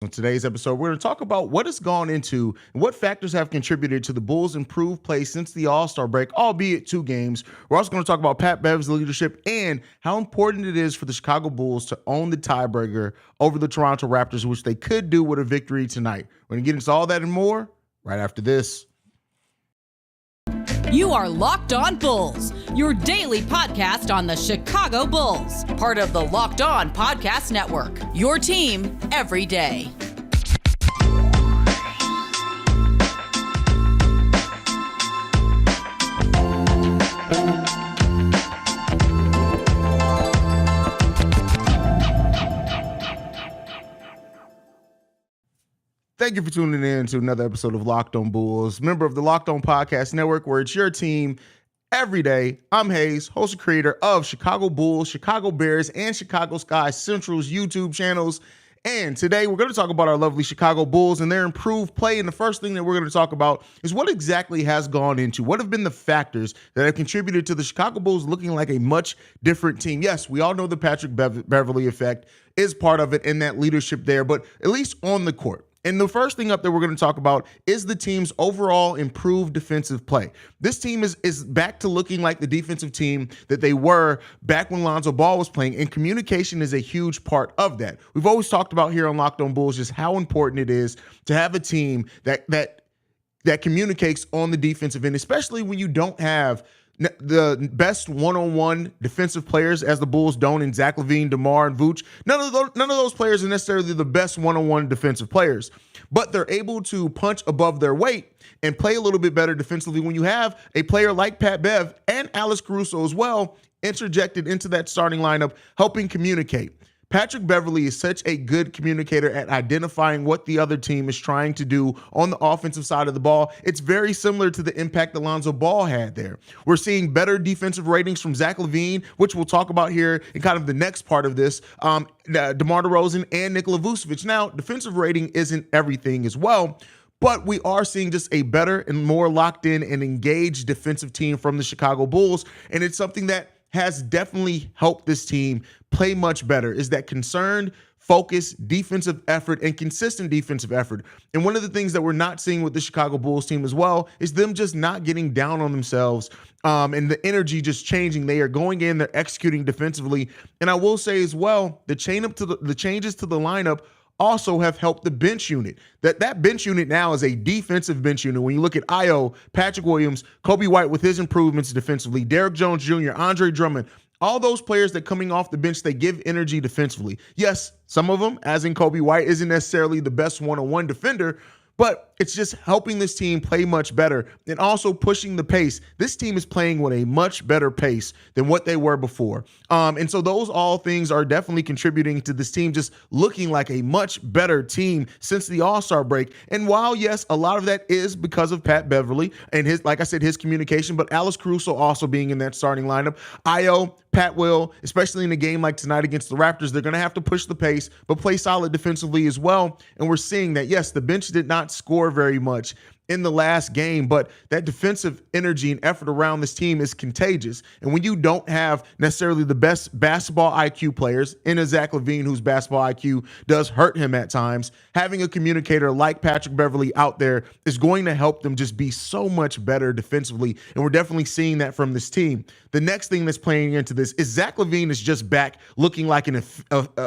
On today's episode, we're going to talk about what has gone into and what factors have contributed to the Bulls' improved play since the All-Star break, albeit 2 games. We're also going to talk about Pat Bev's leadership and how important it is for the Chicago Bulls to own the tiebreaker over the Toronto Raptors, which they could do with a victory tonight. We're going to get into all that and more right after this. You are Locked On Bulls, your daily podcast on the Chicago Bulls, part of the Locked On Podcast Network, your team every day. Thank you for tuning in to another episode of Locked On Bulls, member of the Locked On Podcast Network, where it's your team every day. I'm Haize, host and creator of Chicago Bulls, Chicago Bears, and Chicago Sky Central's YouTube channels. And today we're going to talk about our lovely Chicago Bulls and their improved play. And the first thing that we're going to talk about is what exactly has gone into, what have been the factors that have contributed to the Chicago Bulls looking like a much different team. Yes, we all know the Patric Beverly effect is part of it and that leadership there, but at least on the court. And the first thing up that we're going to talk about is the team's overall improved defensive play. This team is back to looking like the defensive team that they were back when Lonzo Ball was playing, and communication is a huge part of that. We've always talked about here on Locked On Bulls just how important it is to have a team that communicates on the defensive end, especially when you don't have the best one-on-one defensive players, as the Bulls don't, in Zach LaVine, DeMar, and Vooch. None of those players are necessarily the best one-on-one defensive players, but they're able to punch above their weight and play a little bit better defensively when you have a player like Pat Bev and Alex Caruso as well interjected into that starting lineup, helping communicate. Patric Beverly is such a good communicator at identifying what the other team is trying to do on the offensive side of the ball. It's very similar to the impact that Lonzo Ball had there. We're seeing better defensive ratings from Zach LaVine, which we'll talk about here in kind of the next part of this, DeMar DeRozan and Nikola Vucevic. Now, defensive rating isn't everything as well, but we are seeing just a better and more locked in and engaged defensive team from the Chicago Bulls, and it's something that has definitely helped this team play much better, is that concerned, focused defensive effort and consistent defensive effort. And one of the things that we're not seeing with the Chicago Bulls team as well is them just not getting down on themselves and the energy just changing. They are going in, they're executing defensively. And I will say as well, the changes to the lineup also have helped the bench unit. That bench unit now is a defensive bench unit. When you look at Io, Patrick Williams, Kobe White with his improvements defensively, Derrick Jones Jr., Andre Drummond, all those players that coming off the bench, they give energy defensively. Yes, some of them, as in Kobe White, isn't necessarily the best one-on-one defender, but it's just helping this team play much better and also pushing the pace. This team is playing with a much better pace than what they were before. And so those all things are definitely contributing to this team just looking like a much better team since the All-Star break. And while, yes, a lot of that is because of Pat Beverly and his, like I said, his communication, but Alex Caruso also being in that starting lineup. Io, Pat will, especially in a game like tonight against the Raptors, they're going to have to push the pace, but play solid defensively as well. And we're seeing that, yes, the bench did not score very much in the last game, but that defensive energy and effort around this team is contagious. And when you don't have necessarily the best basketball IQ players, in a Zach LaVine whose basketball IQ does hurt him at times, having a communicator like Patrick Beverly out there is going to help them just be so much better defensively. And we're definitely seeing that from this team. The next thing that's playing into this is Zach LaVine is just back looking like an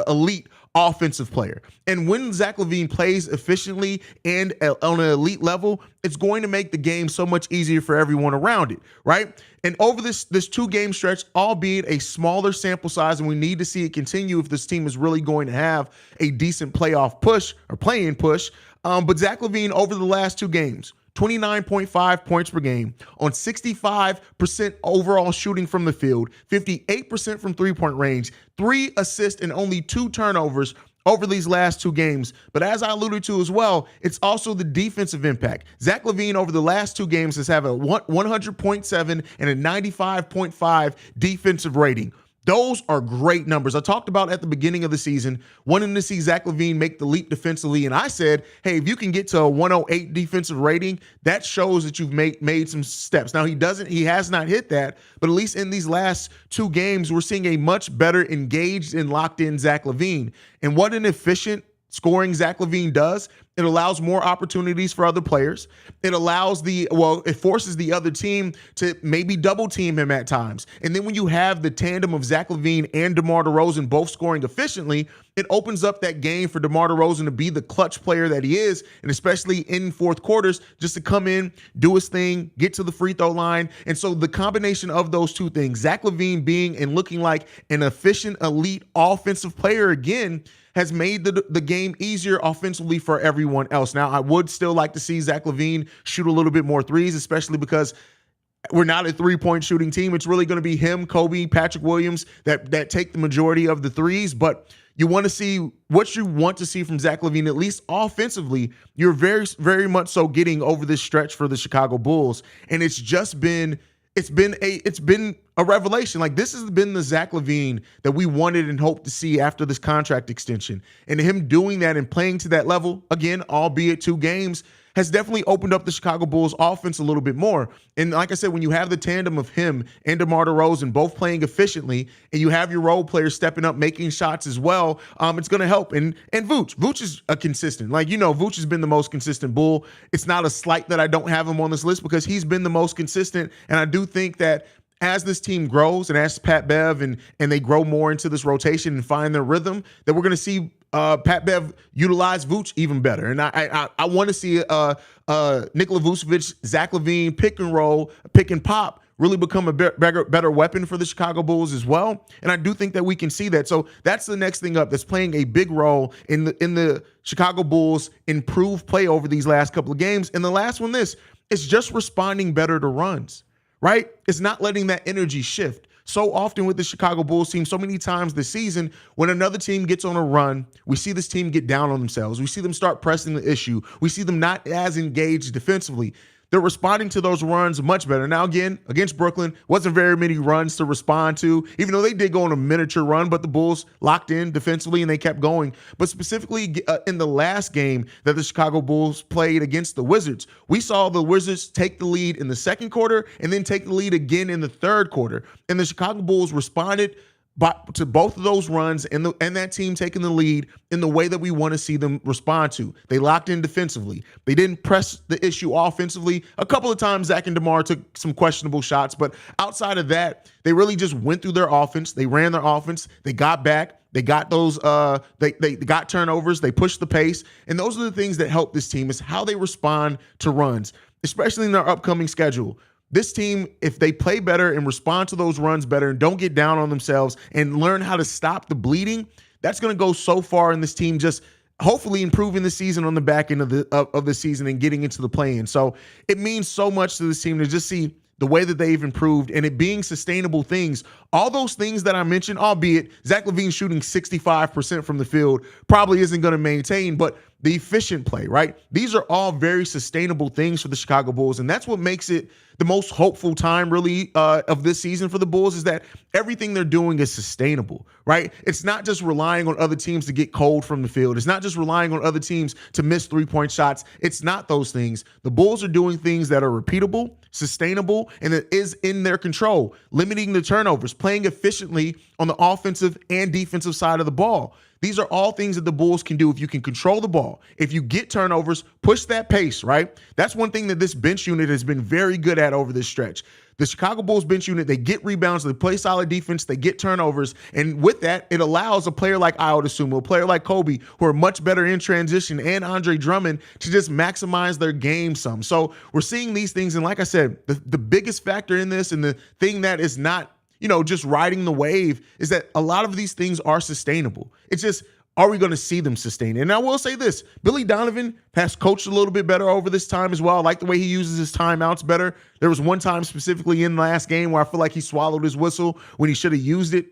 elite offensive player. And when Zach LaVine plays efficiently and on an elite level, it's going to make the game so much easier for everyone around it, right? And over this 2-game stretch, albeit a smaller sample size, and we need to see it continue if this team is really going to have a decent playoff push or play-in push. But Zach LaVine over the last 2 games, 29.5 points per game on 65% overall shooting from the field, 58% from three-point range, 3 assists and only 2 turnovers over these last 2 games. But as I alluded to as well, it's also the defensive impact. Zach LaVine over the last 2 games has had a 100.7 and a 95.5 defensive rating. Those are great numbers. I talked about at the beginning of the season wanting to see Zach LaVine make the leap defensively, and I said, hey, if you can get to a 108 defensive rating, that shows that you've made some steps. Now, he has not hit that, but at least in these last 2 games, we're seeing a much better engaged and locked in Zach LaVine. And what an efficient scoring Zach LaVine does, it allows more opportunities for other players. It forces the other team to maybe double team him at times. And then when you have the tandem of Zach LaVine and DeMar DeRozan both scoring efficiently, it opens up that game for DeMar DeRozan to be the clutch player that he is, and especially in fourth quarters, just to come in, do his thing, get to the free throw line. And so the combination of those two things, Zach LaVine being and looking like an efficient, elite offensive player again, has made the game easier offensively for everyone else. Now, I would still like to see Zach LaVine shoot a little bit more threes, especially because we're not a three-point shooting team. It's really going to be him, Kobe, Patrick Williams that take the majority of the threes. But you want to see what you want to see from Zach LaVine, at least offensively. You're very, very much so getting over this stretch for the Chicago Bulls. And it's been a revelation. Like, this has been the Zach LaVine that we wanted and hoped to see after this contract extension. And him doing that and playing to that level, again, albeit 2 games, has definitely opened up the Chicago Bulls offense a little bit more. And like I said, when you have the tandem of him and DeMar DeRozan both playing efficiently, and you have your role players stepping up, making shots as well, it's going to help. And Vooch is a consistent. Like, Vooch has been the most consistent Bull. It's not a slight that I don't have him on this list, because he's been the most consistent. And I do think that as this team grows and as Pat Bev and they grow more into this rotation and find their rhythm, that we're going to see Pat Bev utilize Vooch even better. And I want to see Nikola Vucevic, Zach LaVine pick and roll, pick and pop really become a better weapon for the Chicago Bulls as well. And I do think that we can see that. So that's the next thing up that's playing a big role in the Chicago Bulls' improved play over these last couple of games. And the last one, it's just responding better to runs, right? It's not letting that energy shift. So often with the Chicago Bulls team, so many times this season, when another team gets on a run, we see this team get down on themselves. We see them start pressing the issue. We see them not as engaged defensively. They're responding to those runs much better. Now, again, against Brooklyn, wasn't very many runs to respond to, even though they did go on a miniature run, but the Bulls locked in defensively and they kept going. But specifically in the last game that the Chicago Bulls played against the Wizards, we saw the Wizards take the lead in the second quarter and then take the lead again in the third quarter. And the Chicago Bulls responded to both of those runs and that team taking the lead in the way that we want to see them respond to. They locked in defensively. They didn't press the issue offensively. A couple of times Zach and DeMar took some questionable shots, but outside of that, they really just went through their offense. They ran their offense. They got back. They got those, they got turnovers. They pushed the pace. And those are the things that help this team, is how they respond to runs, especially in their upcoming schedule. This team, if they play better and respond to those runs better and don't get down on themselves and learn how to stop the bleeding, that's going to go so far in this team just hopefully improving the season on the back end of the season and getting into the play-in. So it means so much to this team to just see the way that they've improved and it being sustainable things. All those things that I mentioned, albeit Zach LaVine shooting 65% from the field probably isn't going to maintain, but the efficient play, right? These are all very sustainable things for the Chicago Bulls, and that's what makes it the most hopeful time really of this season for the Bulls, is that everything they're doing is sustainable, right? It's not just relying on other teams to get cold from the field. It's not just relying on other teams to miss three-point shots. It's not those things. The Bulls are doing things that are repeatable, sustainable, and it is in their control, limiting the turnovers, playing efficiently on the offensive and defensive side of the ball. These are all things that the Bulls can do if you can control the ball. If you get turnovers, push that pace, right? That's one thing that this bench unit has been very good at over this stretch. The Chicago Bulls bench unit, they get rebounds, they play solid defense, they get turnovers, and with that, it allows a player like Ayo Dosunmu, a player like Kobe, who are much better in transition, and Andre Drummond to just maximize their game some. So we're seeing these things, and like I said, the biggest factor in this and the thing that is not just riding the wave is that a lot of these things are sustainable. It's just, are we going to see them sustain? And I will say this, Billy Donovan has coached a little bit better over this time as well. I like the way he uses his timeouts better. There was one time specifically in the last game where I feel like he swallowed his whistle when he should have used it.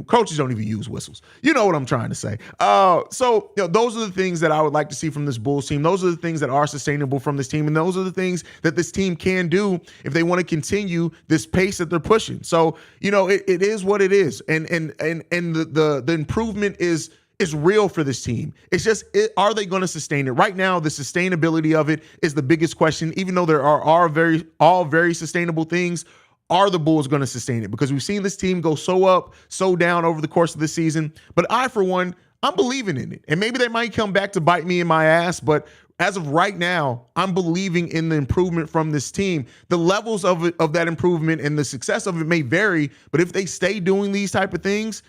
Coaches don't even use whistles. You know what I'm trying to say. So those are the things that I would like to see from this Bulls team. Those are the things that are sustainable from this team. And those are the things that this team can do if they want to continue this pace that they're pushing. So, it is what it is. And the improvement is real for this team. It's just, are they going to sustain it? Right now, the sustainability of it is the biggest question, even though there are all very sustainable things. Are the Bulls going to sustain it? Because we've seen this team go so up, so down over the course of the season. But I, for one, I'm believing in it. And maybe they might come back to bite me in my ass, but as of right now, I'm believing in the improvement from this team. The levels of that improvement and the success of it may vary, but if they stay doing these type of things,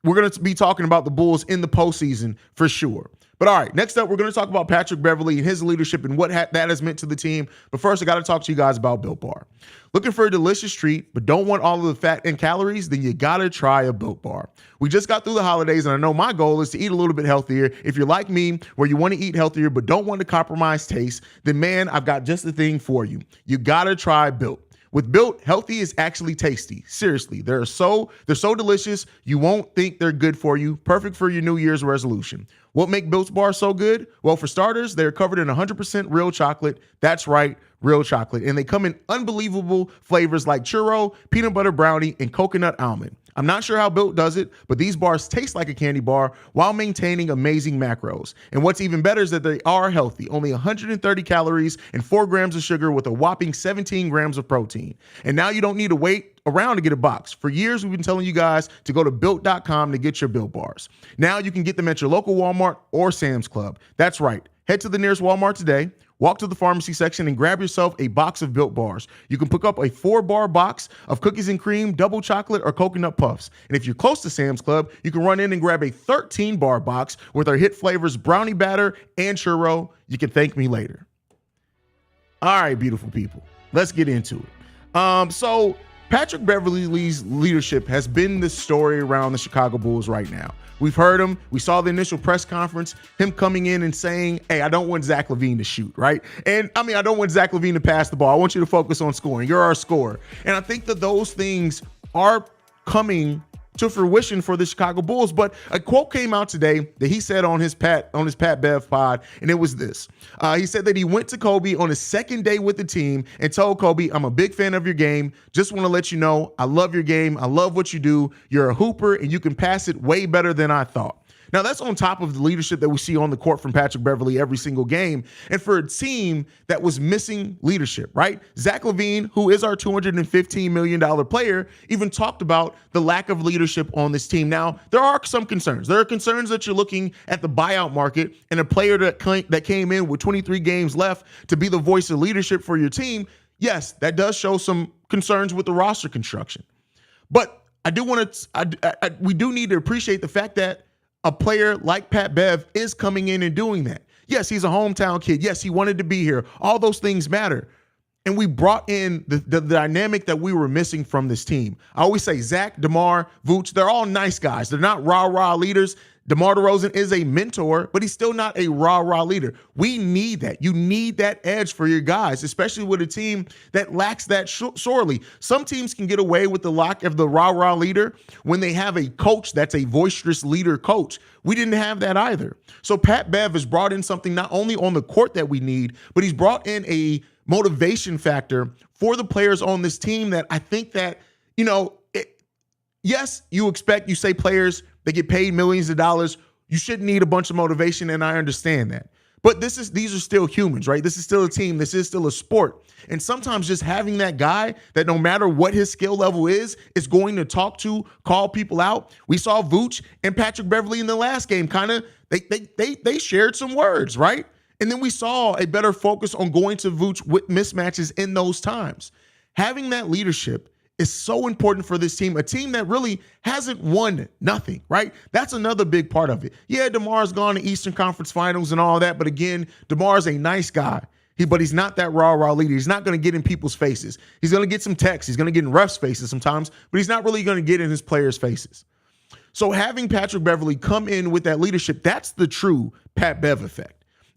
we're going to be talking about the Bulls in the postseason for sure. But all right, next up, we're going to talk about Patric Beverly and his leadership and what that has meant to the team. But first, I got to talk to you guys about Built Bar. Looking for a delicious treat, but don't want all of the fat and calories? Then you got to try a Built Bar. We just got through the holidays, and I know my goal is to eat a little bit healthier. If you're like me, where you want to eat healthier but don't want to compromise taste, then man, I've got just the thing for you. You got to try Built. With Built, healthy is actually tasty. Seriously, they're so delicious, you won't think they're good for you. Perfect for your New Year's resolution. What makes Built Bar so good? Well, for starters, they're covered in 100% real chocolate. That's right, real chocolate. And they come in unbelievable flavors like churro, peanut butter brownie, and coconut almond. I'm not sure how Built does it, but these bars taste like a candy bar while maintaining amazing macros. And what's even better is that they are healthy. Only 130 calories and 4 grams of sugar with a whopping 17 grams of protein. And now you don't need to wait around to get a box. For years, we've been telling you guys to go to Built.com to get your Built bars. Now you can get them at your local Walmart or Sam's Club. That's right. Head to the nearest Walmart today, walk to the pharmacy section, and grab yourself a box of Built Bars. You can pick up a 4-bar box of cookies and cream, double chocolate, or coconut puffs. And if you're close to Sam's Club, you can run in and grab a 13-bar box with our hit flavors brownie batter and churro. You can thank me later. All right, beautiful people, let's get into it. So Patric Beverly's leadership has been the story around the Chicago Bulls right now. We've heard him. We saw the initial press conference, him coming in and saying, hey, I don't want Zach LaVine to shoot, right? And I mean, I don't want Zach LaVine to pass the ball. I want you to focus on scoring. You're our scorer. And I think that those things are coming to fruition for the Chicago Bulls. But a quote came out today that he said on his Pat Bev pod, and it was this. He said that he went to Kobe on his second day with the team and told Kobe, I'm a big fan of your game. Just want to let you know, I love your game. I love what you do. You're a hooper, and you can pass it way better than I thought. Now, that's on top of the leadership that we see on the court from Patric Beverly every single game. And for a team that was missing leadership, right? Zach LaVine, who is our $215 million player, even talked about the lack of leadership on this team. Now, there are some concerns. There are concerns that you're looking at the buyout market and a player that came in with 23 games left to be the voice of leadership for your team. Yes, that does show some concerns with the roster construction. But I do want to, we do need to appreciate the fact that a player like Pat Bev is coming in and doing that. Yes, he's a hometown kid. Yes, he wanted to be here. All those things matter. And we brought in the dynamic that we were missing from this team. I always say Zach, DeMar, Vooch, they're all nice guys. They're not rah-rah leaders. DeMar DeRozan is a mentor, but he's still not a rah-rah leader. We need that. You need that edge for your guys, especially with a team that lacks that sorely. Some teams can get away with the lack of the rah-rah leader when they have a coach that's a boisterous leader coach. We didn't have that either. So Pat Bev has brought in something not only on the court that we need, but he's brought in a motivation factor for the players on this team that I think that, yes, you say players, they get paid millions of dollars. You shouldn't need a bunch of motivation, and I understand that. But these are still humans, right? This is still a team. This is still a sport. And sometimes just having that guy that no matter what his skill level is going to talk to, call people out. We saw Vooch and Patric Beverly in the last game they shared some words, right? And then we saw a better focus on going to Vooch with mismatches in those times. Having that leadership is so important for this team, a team that really hasn't won nothing, right? That's another big part of it. Yeah, DeMar's gone to Eastern Conference Finals and all that, but again, DeMar's a nice guy. But he's not that rah-rah leader. He's not going to get in people's faces. He's going to get some texts. He's going to get in refs' faces sometimes, but he's not really going to get in his players' faces. So having Patric Beverly come in with that leadership, that's the true Pat Bev effect.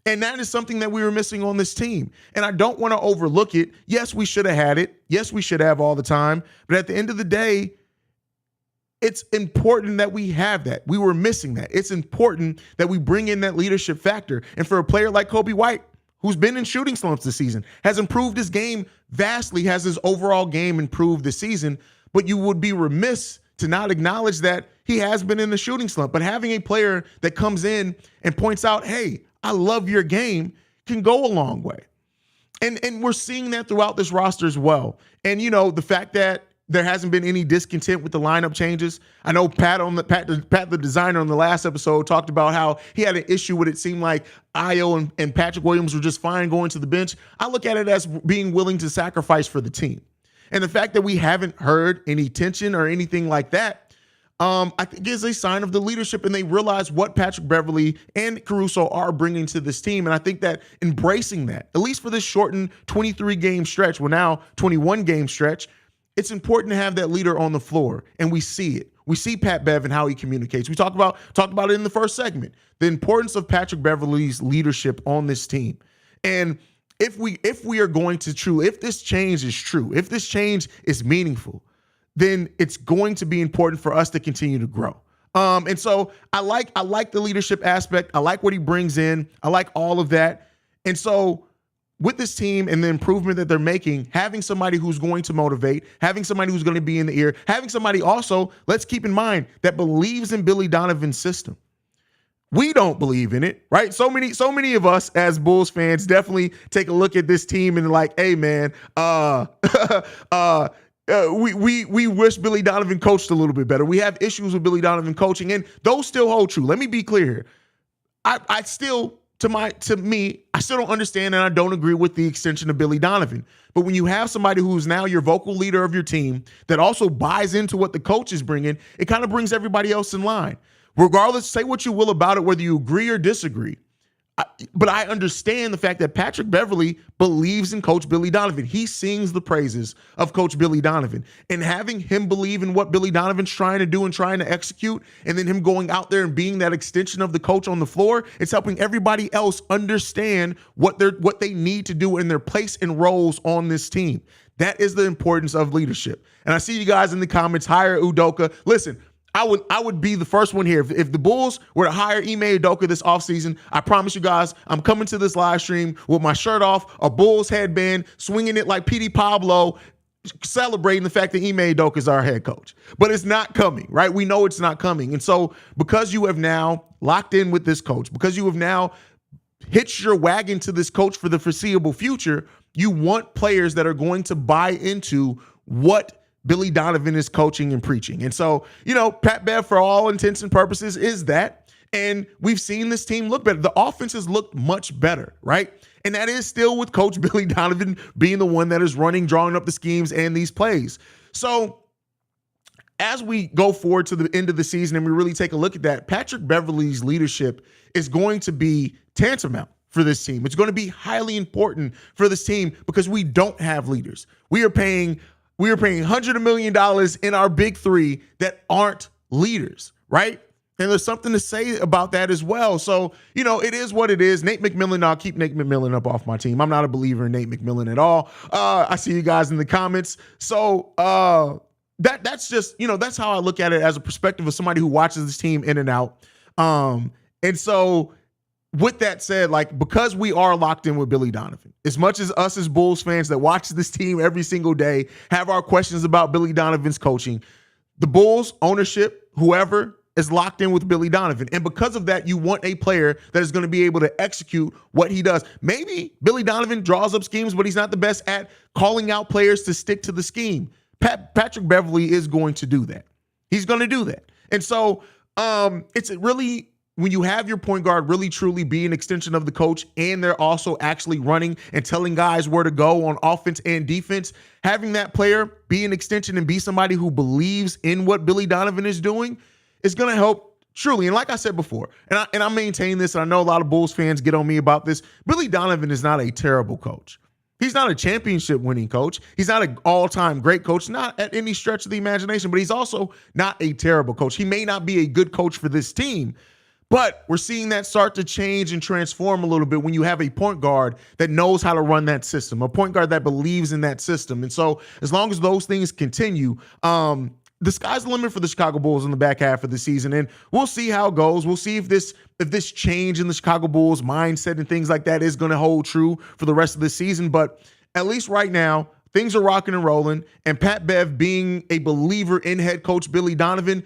And that is something that we were missing on this team. And I don't want to overlook it. Yes, we should have had it. Yes, we should have all the time. But at the end of the day, it's important that we have that. We were missing that. It's important that we bring in that leadership factor. And for a player like Kobe White, who's been in shooting slumps this season, has improved his game vastly, has his overall game improved this season. But you would be remiss to not acknowledge that he has been in a shooting slump. But having a player that comes in and points out, hey, I love your game, can go a long way. And we're seeing that throughout this roster as well. And, the fact that there hasn't been any discontent with the lineup changes. I know Pat, the designer, on the last episode talked about how he had an issue with it. Seemed like Ayo and Patrick Williams were just fine going to the bench. I look at it as being willing to sacrifice for the team. And the fact that we haven't heard any tension or anything like that, I think is a sign of the leadership, and they realize what Patrick Beverly and Caruso are bringing to this team. And I think that embracing that, at least for this shortened 23-game stretch, well, now 21-game stretch, it's important to have that leader on the floor, and we see it. We see Pat Bev and how he communicates. We talked about it in the first segment, the importance of Patrick Beverly's leadership on this team. And if we are going to if this change is true, if this change is meaningful, then it's going to be important for us to continue to grow. And so I like the leadership aspect. I like what he brings in. I like all of that. And so with this team and the improvement that they're making, having somebody who's going to motivate, having somebody who's going to be in the ear, having somebody also, let's keep in mind, that believes in Billy Donovan's system. We don't believe in it, right? So many of us as Bulls fans definitely take a look at this team and like, hey man, we wish Billy Donovan coached a little bit better. We have issues with Billy Donovan coaching, and those still hold true. Let me be clear here. I still don't understand and I don't agree with the extension of Billy Donovan. But when you have somebody who's now your vocal leader of your team that also buys into what the coach is bringing, it kind of brings everybody else in line. Regardless, say what you will about it, whether you agree or disagree. But I understand the fact that Patrick Beverly believes in Coach Billy Donovan. He sings the praises of Coach Billy Donovan. And having him believe in what Billy Donovan's trying to do and trying to execute, and then him going out there and being that extension of the coach on the floor, it's helping everybody else understand what they need to do in their place and roles on this team. That is the importance of leadership. And I see you guys in the comments, hire Udoka. Listen, I would be the first one here. If the Bulls were to hire Ime Udoka this offseason, I promise you guys, I'm coming to this live stream with my shirt off, a Bulls headband, swinging it like P.D. Pablo, celebrating the fact that Ime Udoka is our head coach. But it's not coming, right? We know it's not coming. And so because you have now locked in with this coach, because you have now hitched your wagon to this coach for the foreseeable future, you want players that are going to buy into what Billy Donovan is coaching and preaching. And so, Pat Bev, for all intents and purposes, is that. And we've seen this team look better. The offense has looked much better, right? And that is still with Coach Billy Donovan being the one that is drawing up the schemes and these plays. So as we go forward to the end of the season and we really take a look at that, Patrick Beverly's leadership is going to be tantamount for this team. It's going to be highly important for this team because we don't have leaders. We are paying $100 million in our big three that aren't leaders, right? And there's something to say about that as well. So, it is what it is. Nate McMillan, I'll keep Nate McMillan up off my team. I'm not a believer in Nate McMillan at all. I see you guys in the comments. So that's just, that's how I look at it as a perspective of somebody who watches this team in and out. And so with that said, because we are locked in with Billy Donovan, as much as us as Bulls fans that watch this team every single day have our questions about Billy Donovan's coaching, the Bulls ownership, whoever, is locked in with Billy Donovan. And because of that, you want a player that is going to be able to execute what he does. Maybe Billy Donovan draws up schemes, but he's not the best at calling out players to stick to the scheme. Patrick Beverly is going to do that. He's going to do that. And so it's really, when you have your point guard really truly be an extension of the coach and they're also actually running and telling guys where to go on offense and defense, having that player be an extension and be somebody who believes in what Billy Donovan is doing is going to help truly. And like I said before, and I maintain this, and I know a lot of Bulls fans get on me about this, Billy Donovan is not a terrible coach. He's not a championship winning coach. He's not an all-time great coach, not at any stretch of the imagination, but he's also not a terrible coach. He may not be a good coach for this team, but we're seeing that start to change and transform a little bit when you have a point guard that knows how to run that system, a point guard that believes in that system. And so as long as those things continue, the sky's the limit for the Chicago Bulls in the back half of the season. And we'll see how it goes. We'll see if this change in the Chicago Bulls mindset and things like that is going to hold true for the rest of the season. But at least right now, things are rocking and rolling. And Pat Bev, being a believer in head coach Billy Donovan,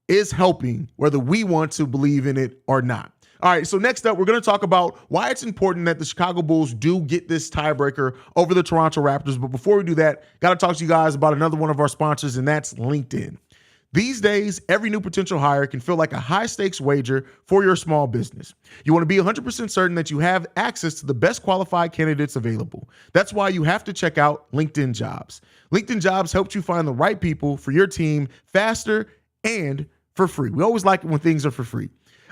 is helping, whether we want to believe in it or not. All right, so next up, we're going to talk about why it's important that the Chicago Bulls do get this tiebreaker over the Toronto Raptors. But before we do that, got to talk to you guys about another one of our sponsors, and that's LinkedIn. These days, every new potential hire can feel like a high-stakes wager for your small business. You want to be 100% certain that you have access to the best qualified candidates available. That's why you have to check out LinkedIn Jobs. LinkedIn Jobs helps you find the right people for your team faster and for free. We always like it when things are for free.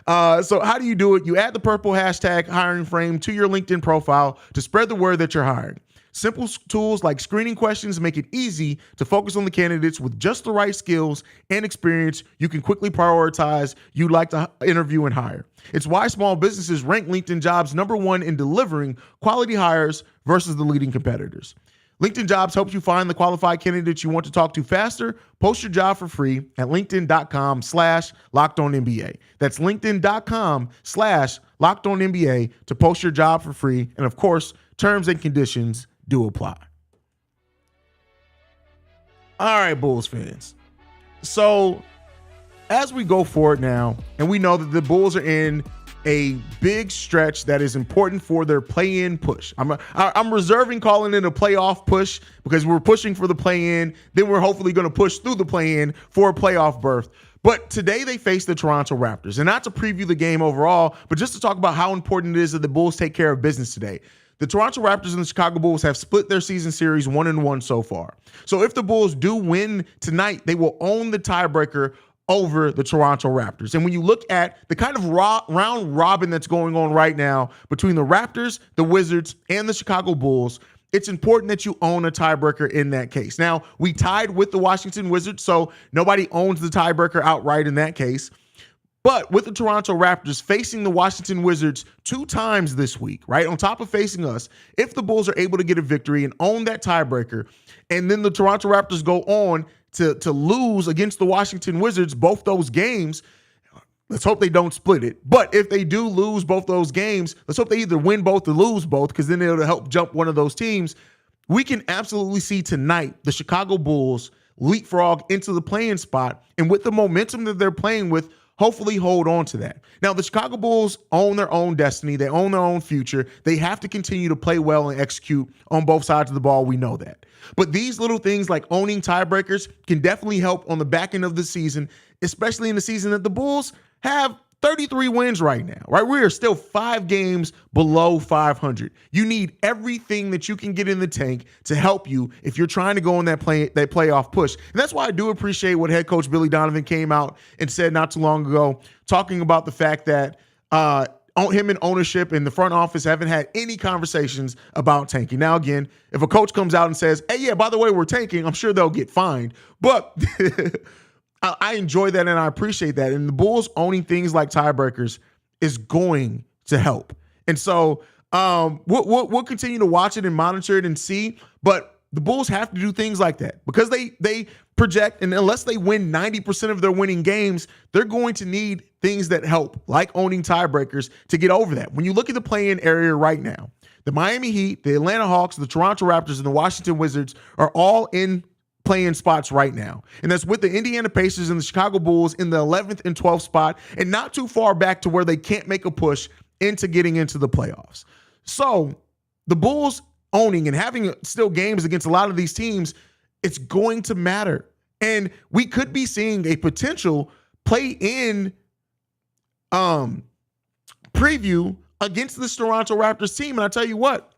So how do you do it? You add the purple hashtag hiring frame to your LinkedIn profile to spread the word that you're hiring. Simple tools like screening questions make it easy to focus on the candidates with just the right skills and experience you can quickly prioritize you'd like to interview and hire. It's why small businesses rank LinkedIn Jobs #1 in delivering quality hires versus the leading competitors. LinkedIn Jobs helps you find the qualified candidates you want to talk to faster. Post your job for free at linkedin.com/LockedOnNBA. That's linkedin.com/LockedOnNBA to post your job for free. And of course, terms and conditions do apply. All right, Bulls fans. So as we go forward now, and we know that the Bulls are in a big stretch that is important for their play-in push. I'm reserving calling it a playoff push because we're pushing for the play-in. Then we're hopefully going to push through the play-in for a playoff berth. But today they face the Toronto Raptors. And not to preview the game overall, but just to talk about how important it is that the Bulls take care of business today. The Toronto Raptors and the Chicago Bulls have split their season series 1-1 so far. So if the Bulls do win tonight, they will own the tiebreaker over the Toronto Raptors. And when you look at the kind of round robin that's going on right now between the Raptors, the Wizards, and the Chicago Bulls, it's important that you own a tiebreaker in that case. Now, we tied with the Washington Wizards, so nobody owns the tiebreaker outright in that case. But with the Toronto Raptors facing the Washington Wizards 2 times this week, right, on top of facing us, if the Bulls are able to get a victory and own that tiebreaker, and then the Toronto Raptors go on to lose against the Washington Wizards both those games, let's hope they don't split it. But if they do lose both those games, let's hope they either win both or lose both, because then it'll help jump one of those teams. We can absolutely see tonight the Chicago Bulls leapfrog into the play-in spot, and with the momentum that they're playing with, hopefully hold on to that. Now, the Chicago Bulls own their own destiny. They own their own future. They have to continue to play well and execute on both sides of the ball. We know that. But these little things like owning tiebreakers can definitely help on the back end of the season, especially in the season that the Bulls have 33 wins right now, right? We are still 5 games below 500. You need everything that you can get in the tank to help you if you're trying to go on that playoff push. And that's why I do appreciate what head coach Billy Donovan came out and said not too long ago, talking about the fact that him and ownership and the front office haven't had any conversations about tanking. Now, again, if a coach comes out and says, hey, yeah, by the way, we're tanking, I'm sure they'll get fined. But I enjoy that and I appreciate that. And the Bulls owning things like tiebreakers is going to help. And so we'll continue to watch it and monitor it and see. But the Bulls have to do things like that because they project, and unless they win 90% of their winning games, they're going to need things that help, like owning tiebreakers, to get over that. When you look at the play-in area right now, the Miami Heat, the Atlanta Hawks, the Toronto Raptors, and the Washington Wizards are all in play-in spots right now. And that's with the Indiana Pacers and the Chicago Bulls in the 11th and 12th spot, and not too far back to where they can't make a push into getting into the playoffs. So the Bulls owning and having still games against a lot of these teams, it's going to matter. And we could be seeing a potential play-in preview against this Toronto Raptors team. And I tell you what,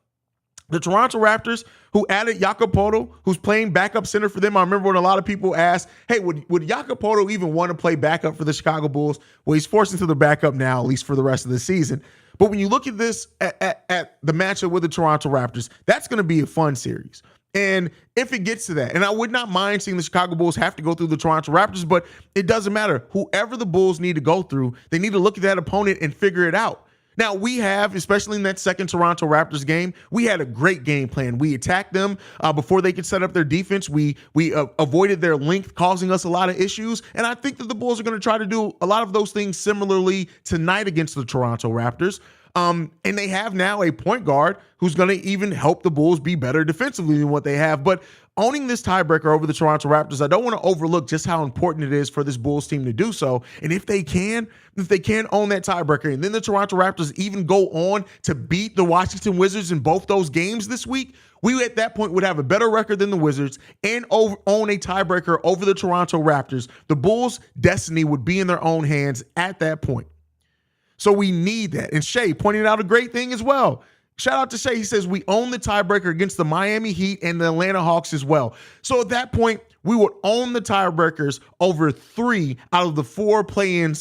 the Toronto Raptors, who added Jakob Poeltl, who's playing backup center for them. I remember when a lot of people asked, hey, would Jakob Poeltl even want to play backup for the Chicago Bulls? Well, he's forced into the backup now, at least for the rest of the season. But when you look at this, at the matchup with the Toronto Raptors, that's going to be a fun series. And if it gets to that, and I would not mind seeing the Chicago Bulls have to go through the Toronto Raptors, but it doesn't matter. Whoever the Bulls need to go through, they need to look at that opponent and figure it out. Now, we have, especially in that second Toronto Raptors game, we had a great game plan. We attacked them before they could set up their defense. We avoided their length, causing us a lot of issues. And I think that the Bulls are going to try to do a lot of those things similarly tonight against the Toronto Raptors. And they have now a point guard who's going to even help the Bulls be better defensively than what they have. But owning this tiebreaker over the Toronto Raptors, I don't want to overlook just how important it is for this Bulls team to do so. And if they can own that tiebreaker, and then the Toronto Raptors even go on to beat the Washington Wizards in both those games this week, we at that point would have a better record than the Wizards and own a tiebreaker over the Toronto Raptors. The Bulls' destiny would be in their own hands at that point. So we need that. And Shay pointed out a great thing as well. Shout out to Shay. He says we own the tiebreaker against the Miami Heat and the Atlanta Hawks as well. So at that point, we would own the tiebreakers over 3 out of the 4 play-in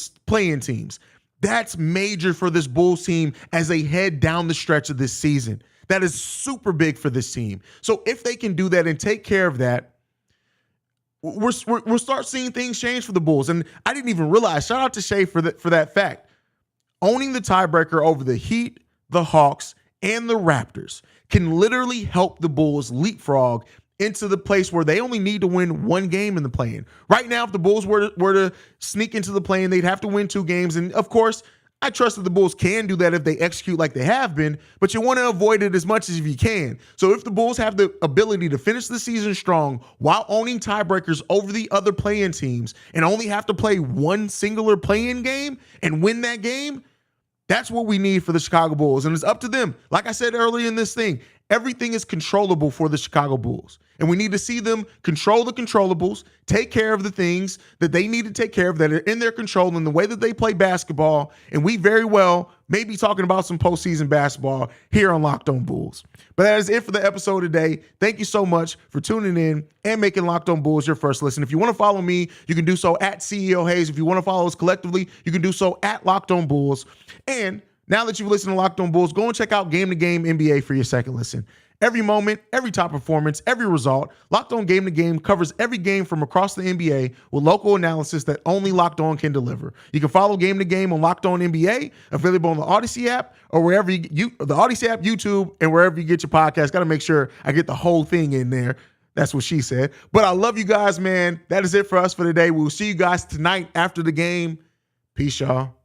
teams. That's major for this Bulls team as they head down the stretch of this season. That is super big for this team. So if they can do that and take care of that, we'll start seeing things change for the Bulls. And I didn't even realize, shout out to Shay for that fact. Owning the tiebreaker over the Heat, the Hawks, and the Raptors can literally help the Bulls leapfrog into the place where they only need to win 1 game in the play-in. Right now, if the Bulls were to sneak into the play-in, they'd have to win 2 games. And of course, I trust that the Bulls can do that if they execute like they have been, but you want to avoid it as much as you can. So if the Bulls have the ability to finish the season strong while owning tiebreakers over the other play-in teams and only have to play 1 singular play-in game and win that game, that's what we need for the Chicago Bulls. And it's up to them. Like I said earlier in this thing, everything is controllable for the Chicago Bulls. And we need to see them control the controllables, take care of the things that they need to take care of that are in their control in the way that they play basketball. And we very well may be talking about some postseason basketball here on Locked On Bulls. But that is it for the episode today. Thank you so much for tuning in and making Locked On Bulls your first listen. If you want to follow me, you can do so at CEO Haize. If you want to follow us collectively, you can do so at Locked On Bulls. And now that you've listened to Locked On Bulls, go and check out Game to Game NBA for your second listen. Every moment, every top performance, every result, Locked On Game to Game covers every game from across the NBA with local analysis that only Locked On can deliver. You can follow Game to Game on Locked On NBA, available on the Odyssey app or wherever the Odyssey app, YouTube, and wherever you get your podcast. Got to make sure I get the whole thing in there. That's what she said. But I love you guys, man. That is it for us for today. We'll see you guys tonight after the game. Peace, y'all.